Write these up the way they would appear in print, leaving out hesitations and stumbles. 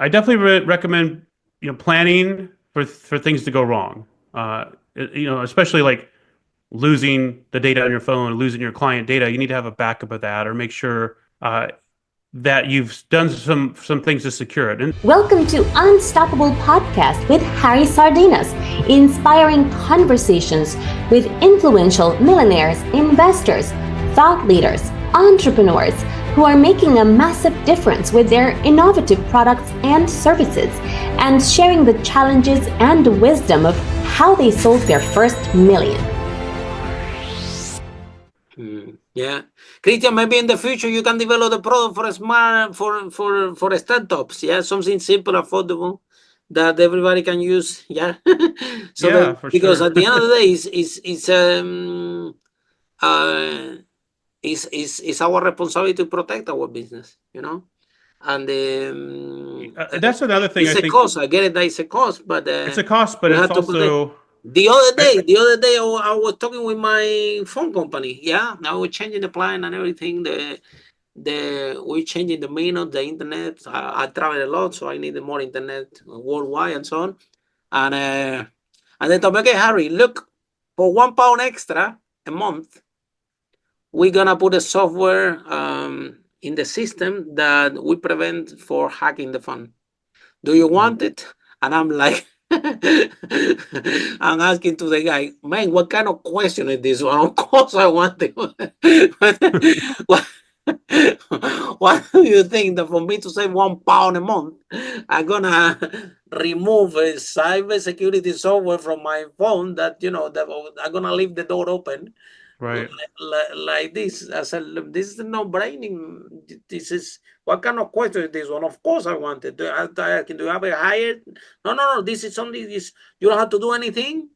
I definitely recommend planning for things to go wrong. Especially like losing the data on your phone, losing your client data. You need to have a backup of that, or make sure that you've done some things to secure it. And Welcome to Unstoppable Podcast with Harry Sardinas, inspiring conversations with influential millionaires, investors, thought leaders, entrepreneurs who are making a massive difference with their innovative products and services, and sharing the challenges and wisdom of how they sold their first million. Yeah, Christian, maybe in the future you can develop a product for a smart for startups. Yeah, something simple, affordable that everybody can use. Yeah, because sure. at the end of the day, it's our responsibility to protect our business. And That's another thing it's I a think. cost. I get it that it's a cost, but It's a cost, but we it's have to protect. also. The other day, I was talking with my phone company. Yeah, now we're changing the plan and everything. We're changing the minute, the internet. I travel a lot, so I need more internet worldwide and so on. And they told me, okay, Harry, look, for £1 extra a month, we're gonna put a software in the system that we prevent for hacking the phone. Do you want it? And I'm like, I'm asking to the guy, man, what kind of question is this one? Of course I want it. what, what do you think that for me to save £1 a month, I'm gonna remove a cybersecurity software from my phone that that I'm gonna leave the door open? Right. Like this. I said, look, this is no braining. This is what kind of question is this one? Of course I want it. Do you have a higher? No. This is only this. You don't have to do anything.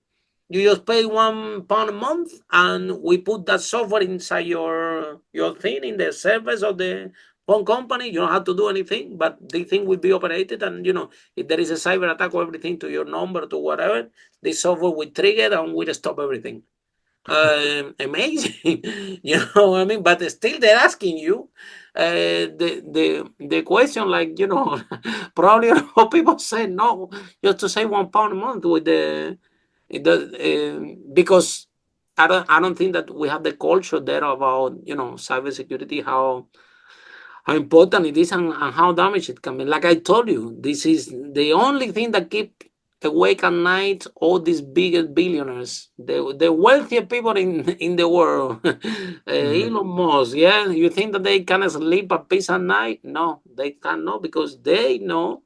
You just pay £1 a month, and we put that software inside your thing in the service of the phone company. You don't have to do anything, but the thing will be operated, and if there is a cyber attack or everything to your number, to whatever, the software will trigger and will stop everything. Amazing. You know what I mean? But still they're asking you the question, like, probably a lot of people say no just to save £1 a month with because I don't think that we have the culture there about cybersecurity, how important it is, and how damaged it can be. Like I told you, this is the only thing that keep awake at night all these biggest billionaires, the wealthiest people in the world. Elon Musk, yeah, you think that they can sleep at peace at night? No, they cannot, because they know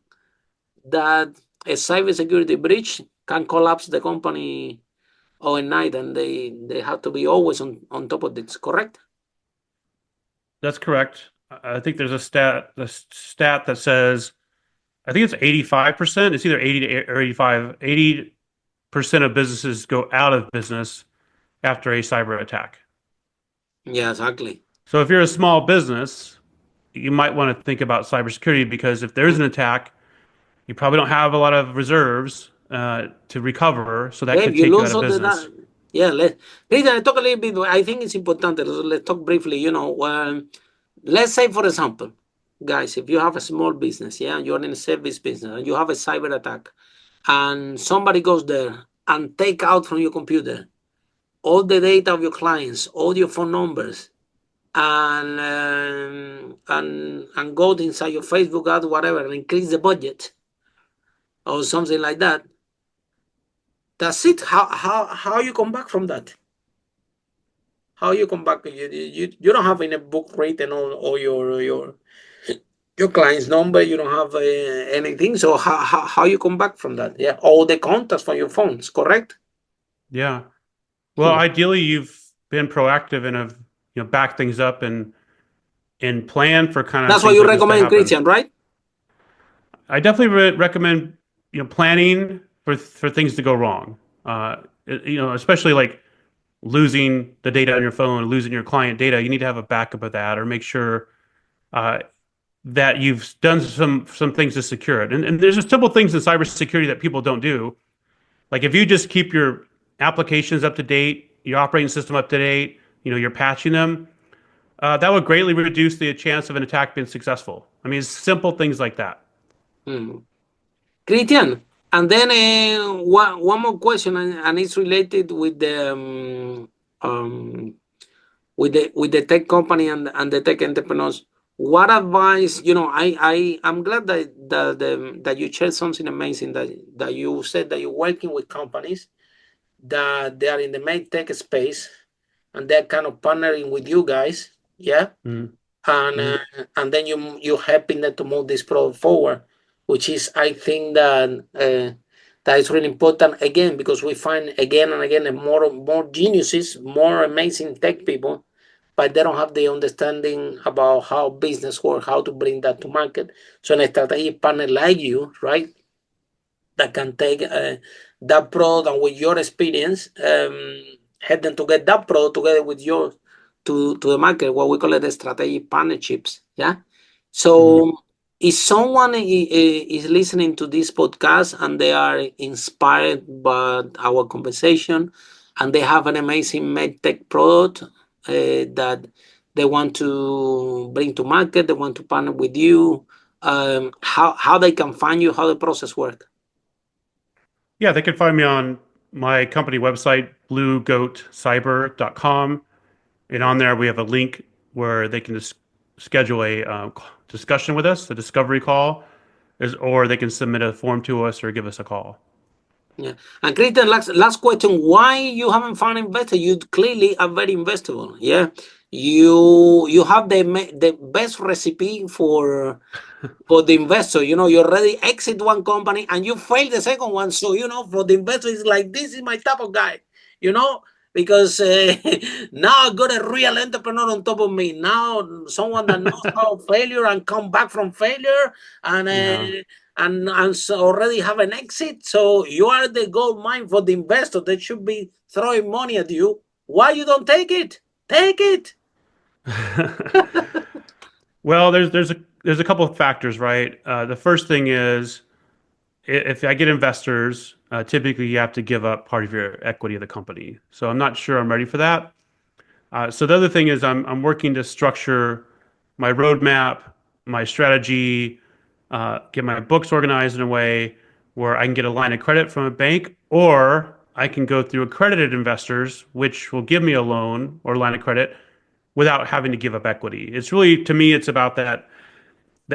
that a cybersecurity breach can collapse the company overnight, and they have to be always on top of this. Correct? That's correct. I think there's a stat that says, I think it's 85%. It's either 80 or 85. 80% of businesses go out of business after a cyber attack. Yeah, exactly. So if you're a small business, you might want to think about cybersecurity, because if there's an attack, you probably don't have a lot of reserves to recover, so that Yeah, could if you take you out lose of all the business. yeah, please talk a little bit. I think it's important. Let's talk briefly. Let's say, for example, guys, if you have a small business, yeah, you're in a service business, and you have a cyber attack, and somebody goes there and take out from your computer all the data of your clients, all your phone numbers, and go inside your Facebook ad, whatever, and increase the budget or something like that. That's it. How you come back from that? How you come back? You don't have in a book written all your client's number. You don't have anything. So how you come back from that? Yeah, all the contacts from your phones. Correct. Yeah. Well, ideally, you've been proactive and have backed things up and plan for kind of That's what things you like this to recommend, happen. Christian, right? I definitely recommend planning for things to go wrong. Especially like losing the data on your phone, losing your client data. You need to have a backup of that, or make sure that you've done some things to secure it. And there's just simple things in cybersecurity that people don't do. Like if you just keep your applications up to date, your operating system up to date, you're patching them, that would greatly reduce the chance of an attack being successful. I mean, it's simple things like that. Mm. Christian, and then one more question, and it's related um, with the tech company and the tech entrepreneurs. What advice, I'm glad that you shared something amazing, that you said that you're working with companies that they are in the main tech space, and they're kind of partnering with you guys, yeah, Mm-hmm. and Mm-hmm. then you helping them to move this product forward, which is, I think, that is really important, again, because we find again and again more geniuses, more amazing tech people, but they don't have the understanding about how business works, how to bring that to market. So a strategic partner like you, right, that can take that product, and with your experience, help them to get that product together with yours to the market, what we call it the strategic partnerships. Yeah. Mm-hmm. So if someone is listening to this podcast and they are inspired by our conversation, and they have an amazing medtech product that they want to bring to market, they want to partner with you, how they can find you, how the process works. Yeah, they can find me on my company website, bluegoatcyber.com. And on there, we have a link where they can just schedule a discussion with us, a discovery call, or they can submit a form to us or give us a call. Yeah. And Christian, last question. Why you haven't found investor? You clearly are very investable. Yeah. You have the best recipe for the investor. You already exit one company and you fail the second one. So, for the investor, it's like, this is my type of guy, you know, because now I got a real entrepreneur on top of me. Now, someone that knows how failure and come back from failure, and Yeah. so already have an exit. So you are the gold mine for the investor. They should be throwing money at you. Why you don't take it? Take it. Well, there's a couple of factors, right? The first thing is if I get investors, typically you have to give up part of your equity of the company. So I'm not sure I'm ready for that. So the other thing is I'm working to structure my roadmap, my strategy, get my books organized in a way where I can get a line of credit from a bank, or I can go through accredited investors, which will give me a loan or line of credit without having to give up equity. It's really, to me, it's about the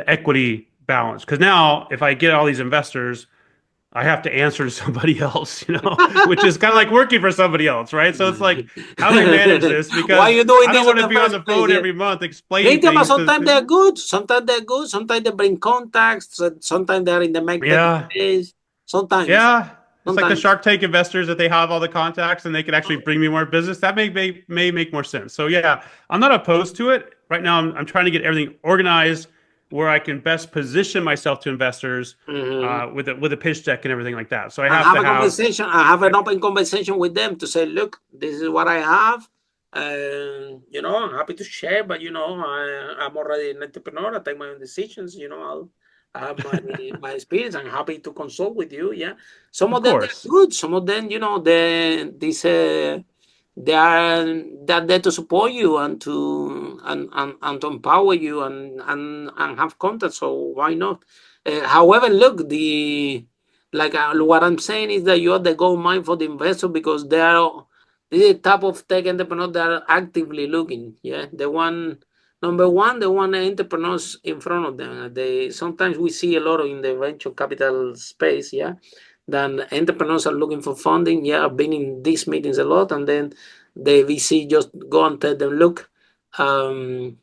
equity balance. Because now, if I get all these investors, I have to answer to somebody else, which is kind of like working for somebody else, right? So it's like, how do I manage this? Why Because you doing I don't this in want to the be on first the place? phone Yeah. every month explaining Great, but things sometimes to they're good. Sometimes they're good. Sometimes they bring contacts. Sometimes they're in the make tech yeah, space. Sometimes. yeah. It's like the Sometimes. Shark Tank investors that they have all the contacts and they can actually bring me more business. That may make more sense. So yeah, I'm not opposed to it. Right now, I'm trying to get everything organized where I can best position myself to investors Mhm. with a pitch deck and everything like that. So I And have have to a have conversation. I have an open conversation with them to say, look, this is what I have. I'm happy to share, but I'm already an entrepreneur. I take my own decisions. I have my experience. I'm happy to consult with you. Yeah, some of of them they're course. good. Some of them, they're there to support you and to empower you and have contact. So why not? However, look, what I'm saying is that you are the gold mine for the investor, because this is the type of tech entrepreneur that are actively looking. Yeah, number one, the one entrepreneurs in front of them. They sometimes we see a lot in the venture capital space. Yeah, then entrepreneurs are looking for funding. Yeah, I've been in these meetings a lot, and then the VC just go and tell them, look, um,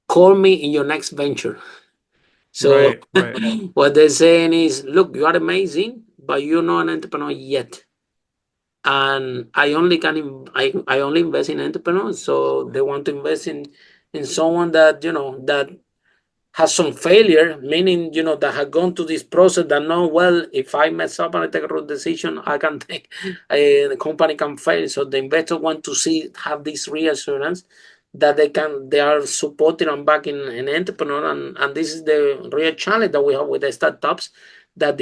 call me in your next venture. So Right, right. what they're saying is, look, you are amazing, but you're not an entrepreneur yet. And I only invest in entrepreneurs. So they want to invest in someone that has some failure, meaning, that have gone through this process, that know, well, if I mess up and I take a wrong decision, I can take, the company can fail. So the investor want to have this reassurance that they are supporting and backing an entrepreneur. And this is the real challenge that we have with the startups, that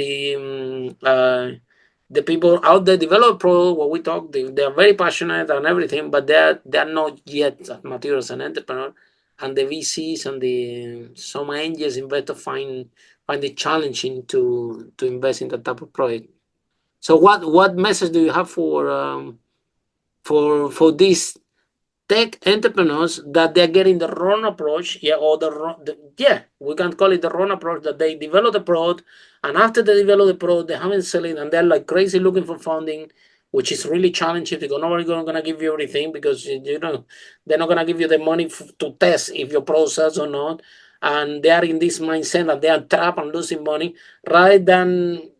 the people out there develop product, what we talk, they are very passionate and everything, but they're not yet as mature as an entrepreneur. the VCs and some angels investors find it challenging to invest in that type of project. So what message do you have for these tech entrepreneurs that they're getting the wrong approach, we can call it the wrong approach, that they develop the product, and after they develop the product, they haven't sold it, and they're like crazy looking for funding, which is really challenging because nobody's gonna give you everything, because they're not gonna give you the money to test if your process or not, and they are in this mindset that they are trapped and losing money, rather than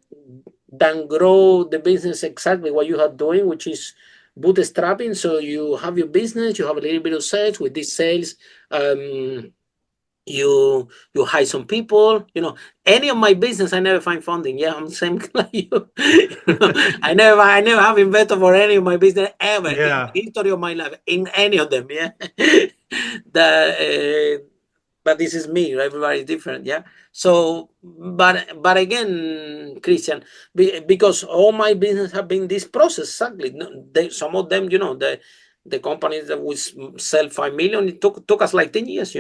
grow the business exactly what you are doing, which is bootstrapping. So you have your business, you have a little bit of sales. With these sales, you hire some people. Any of my business, I never find funding. Yeah, I'm the same like you. I never have invested for any of my business ever in the history of my life, in any of them. Yeah, but this is me. Everybody's different. Yeah. So, but again, Christian, because all my business have been this process exactly. Some of them, the companies that we sell 5 million, it took us like 10 years,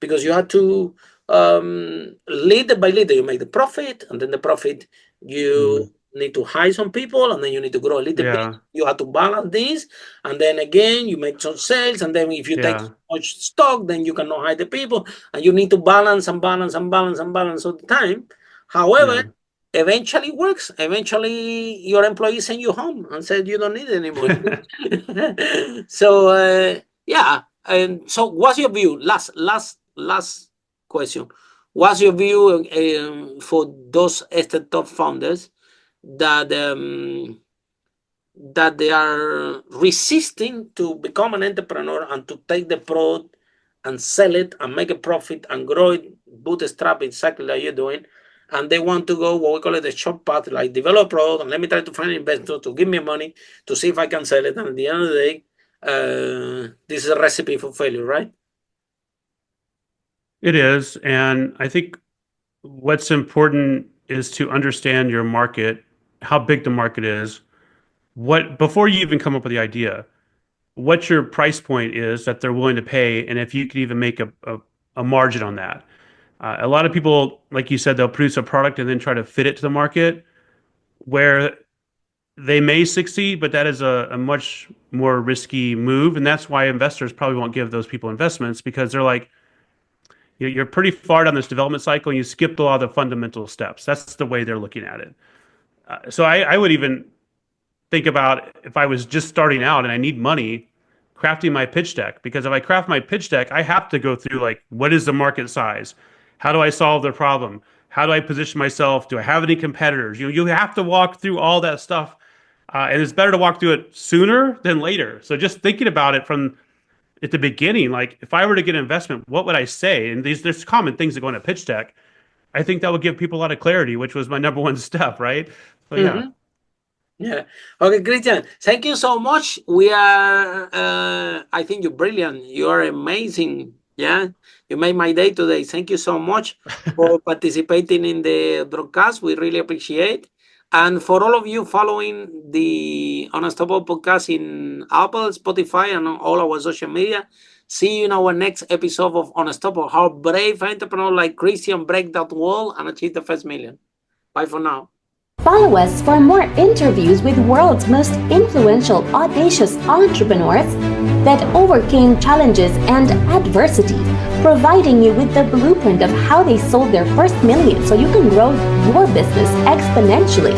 because you had to leader by leader, you make the profit, and then the profit you need to hire some people, and then you need to grow a little bit. You have to balance this, and then again you make some sales, and then if you take so much stock, then you cannot hire the people, and you need to balance all the time. However, eventually it works. Eventually your employees send you home and said you don't need it anymore. So and so what's your view? Last question. What's your view for those startup founders that they are resisting to become an entrepreneur and to take the product and sell it and make a profit and grow it, bootstrap exactly like you're doing, and they want to go what we call it the short path, like develop a product and let me try to find an investor to give me money to see if I can sell it, and at the end of the day, this is a recipe for failure, right? It is, and I think what's important is to understand your market, how big the market is, before you even come up with the idea, what your price point is that they're willing to pay, and if you could even make a margin on that. A lot of people, like you said, they'll produce a product and then try to fit it to the market, where they may succeed, but that is a much more risky move, and that's why investors probably won't give those people investments, because they're like, you're pretty far down this development cycle and you skipped a lot of the fundamental steps. That's the way they're looking at it. So I would even think about, if I was just starting out and I need money, crafting my pitch deck, because if I craft my pitch deck, I have to go through like, what is the market size? How do I solve the problem? How do I position myself? Do I have any competitors? You have to walk through all that stuff, and it's better to walk through it sooner than later. So just thinking about it from at the beginning, like if I were to get an investment, what would I say? And there's common things that go in a pitch deck. I think that would give people a lot of clarity, which was my number one step, right? So Yeah. Okay, Christian, thank you so much. We are, I think you're brilliant. You are amazing. Yeah. You made my day today. Thank you so much for participating in the broadcast. We really appreciate. And for all of you following the Unstoppable podcast in Apple, Spotify, and on all our social media, see you in our next episode of Unstoppable, how brave entrepreneurs like Christian break that wall and achieve the first million. Bye for now. Follow us for more interviews with world's most influential, audacious entrepreneurs that overcame challenges and adversity, providing you with the blueprint of how they sold their first million so you can grow your business exponentially.